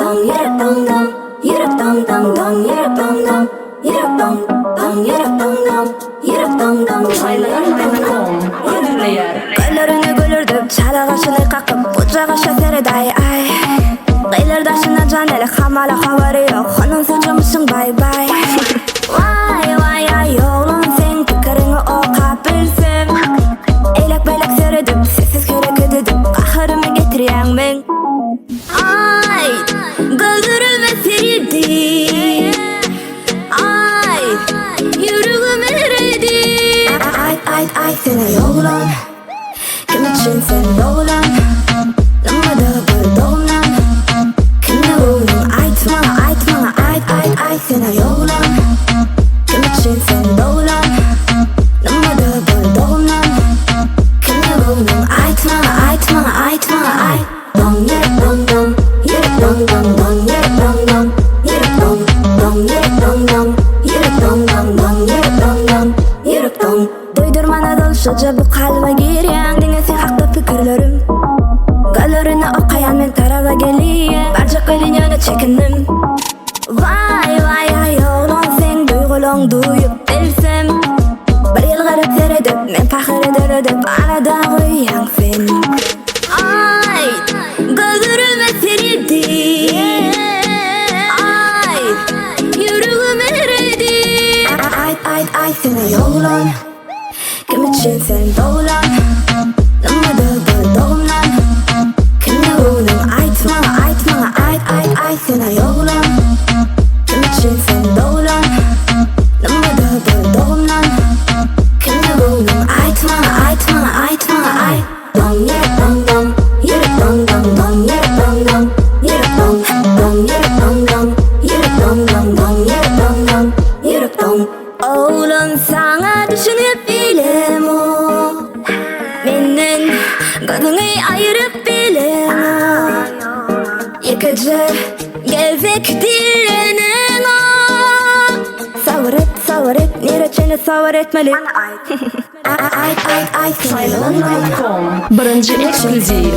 dong, yürek dong dong, yürek dong dong dong, yürek dong dong, yürek dong dong, yürek dong dong, yürek dong dong, Kaylarını gülürdüm, çalağaşını kakıp, bucağaşa seriday ay. Kıylardaşına can ele, hamala havarı yok, onun saçımısın bay bay. Vay vay ay oğlum sen, fikrini oka bilsem. Eylek beylek seridim, sessiz körek ededim, kahırımı getiriyen ben. Ay, gözlerime seridi. Ay, yüreğime eridi. Ay sana yollan, kim için sen yollan? Lambada bir doğumlan, kimle oğlum aytma ay sana yollan, kim için sen yollan? Lambada bir doğumlan, kimle oğlum aytma ay. Dong yürek dong dong, yürek dong dong dong, yürek dong dong, yürek dong dong, yürek dong dong, yürek dong dong dong, yürek dong dong, yürek dong. Duydurmana doluşaca bu kalba giryan, dinlesin hakta fikirlerim. Galerini okayan men tarava geliye, barca kılın yana çekindim. Vay vay ay oğlum sen duygulun duyup bilsem. Bir yıl garip seredip, men fahir ederedip, arada uyuyan sen. Ay, gözlerime seridi. Ay, yüreğime eridi. Ay sana yollan, kim için sen doğulan? Lambada bir doğumlan, kimle oğlum aytma ay sana yollan, kim için sen doğulan? Lambada bir doğumlan, kimle oğlum aytma ay. Dong yürek dong dong, yürek dong dong dong, yürek dong dong, yürek dong dong, yürek dong dong, yürek dong dong dong, yürek dong dong, yürek dong. Oğlum sana düşünüp bilem o, benden gözünü ayırıp bilem o. Yıkıcı gezek direnin o. Savur et, nireçeni savur etmeli. Ay, Birinci ekskluziv.